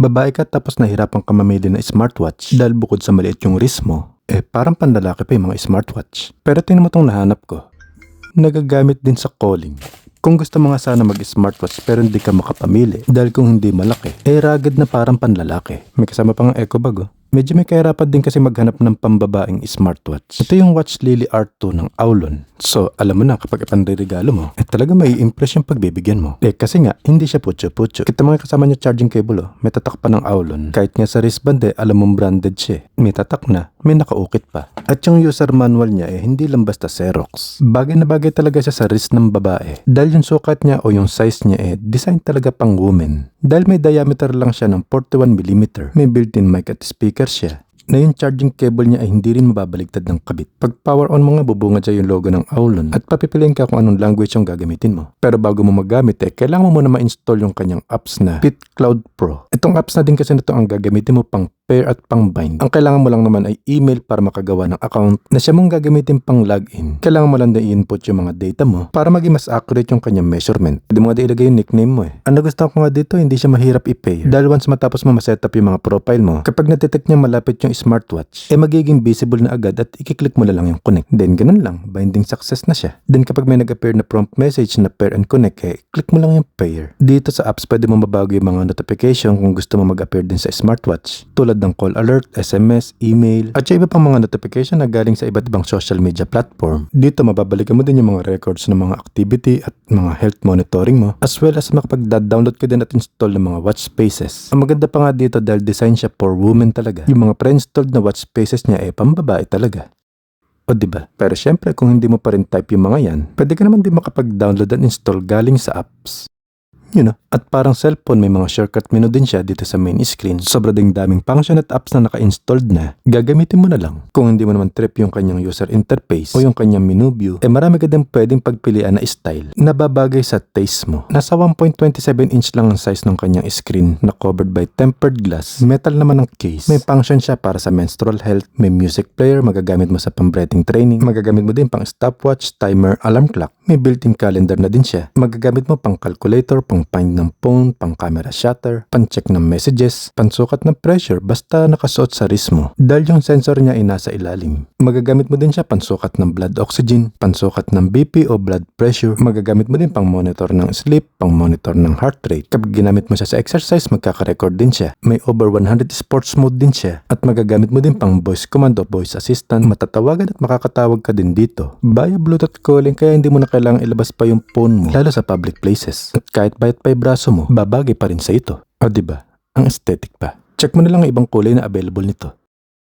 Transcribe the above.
Babae ka tapos nahirapan ka mamili ng smartwatch dahil bukod sa maliit yung wrist mo, parang panlalaki pa yung mga smartwatch. Pero tingnan mo tong nahanap ko. Nagagamit din sa calling. Kung gusto mo nga sana mag-smartwatch pero hindi ka makapamili dahil kung hindi malaki, rugged na parang panlalaki. May kasama pang eco bag. Medyo may kahirapan din kasi maghanap ng pambabaeng smartwatch. Ito yung Watch Lily R2 ng Aulon. So, alam mo na kapag ipanririgalo mo, talaga may impress yung pagbibigyan mo. Kasi nga, hindi siya putyo-putyo. Kita mga kasama niya charging cable may tatak pa ng Aulon. Kahit nga sa wristband alam mong branded siya. May tatak na, may nakaukit pa. At yung user manual niya hindi lang basta Xerox. Bagay na bagay talaga siya sa wrist ng babae. Dahil yung sukat niya o yung size niya design talaga pang women. Dahil may diameter lang siya ng 41mm. May built-in mic at speaker siya. Na yung charging cable niya hindi rin mababaligtad ng kabit. Pag power on mo nga bubungad siya yung logo ng Aulon at papipiliin ka kung anong language yung gagamitin mo. Pero bago mo magamit kailangan mo muna ma-install yung kanyang apps na Fit Cloud Pro. Itong apps na din kasi na to ang gagamitin mo pang pair at pang bind. Ang kailangan mo lang naman ay email para makagawa ng account na siya mong gagamitin pang login. Kailangan mo lang na i-input yung mga data mo para maging mas accurate yung kanyang measurement. Hindi mo nga ilagay yung nickname mo Ang gusto ko nga dito, hindi siya mahirap i-pair. Dahil once matapos mo ma-setup yung mga profile mo, kapag na-detect niya malapit yung smartwatch, magiging visible na agad at i-click mo na lang yung connect. Then ganun lang, binding success na siya. Then kapag may nag-appear na prompt message na pair and connect, click mo lang yung pair. Dito sa apps, pwede mo mabago yung mga notification kung gusto mo mag-appear din sa smartwatch. Tulad ng call alert, SMS, email, at yung iba pang mga notification na galing sa iba't ibang social media platform. Dito mababalikan mo din yung mga records ng mga activity at mga health monitoring mo, as well as makapag-download ka din at install ng mga watch spaces. Ang maganda pa nga dito dahil design siya for women talaga. Yung mga pre-installed na watch spaces niya pambabae talaga. O diba? Pero syempre kung hindi mo pa rin type yung mga yan, pwede ka naman din makapag-download at install galing sa apps. At parang cellphone may mga shortcut menu din siya dito sa main screen. Sobra ding daming function at apps na naka-installed na. Gagamitin mo na lang. Kung hindi mo naman trip yung kanyang user interface o yung kanyang menu view, marami ka din pwedeng pagpilian na style na babagay sa taste mo. Nasa 1.27 inch lang ang size ng kanyang screen na covered by tempered glass. Metal naman ang case. May function siya para sa menstrual health. May music player, magagamit mo sa pang-breathing training. Magagamit mo din pang stopwatch, timer, alarm clock. May built-in calendar na din siya. Magagamit mo pang calculator, pang find ng phone, pang camera shutter, pang check ng messages, pansukat ng pressure basta nakasuot sa wrist mo. Dahil yung sensor niya ay nasa ilalim. Magagamit mo din siya pansukat ng blood oxygen, pansukat ng BP o blood pressure. Magagamit mo din pang monitor ng sleep, pang monitor ng heart rate. Kapag ginamit mo siya sa exercise, magkaka-record din siya. May over 100 sports mode din siya. At magagamit mo din pang voice command o voice assistant. Matatawagan at makakatawag ka din dito via Bluetooth calling kaya hindi mo na kailangang ilabas pa yung phone mo, lalo sa public places. At kahit bayat pa yung braso mo, babagay pa rin sa ito. O diba? Ang aesthetic pa. Check mo na lang ang ibang kulay na available nito.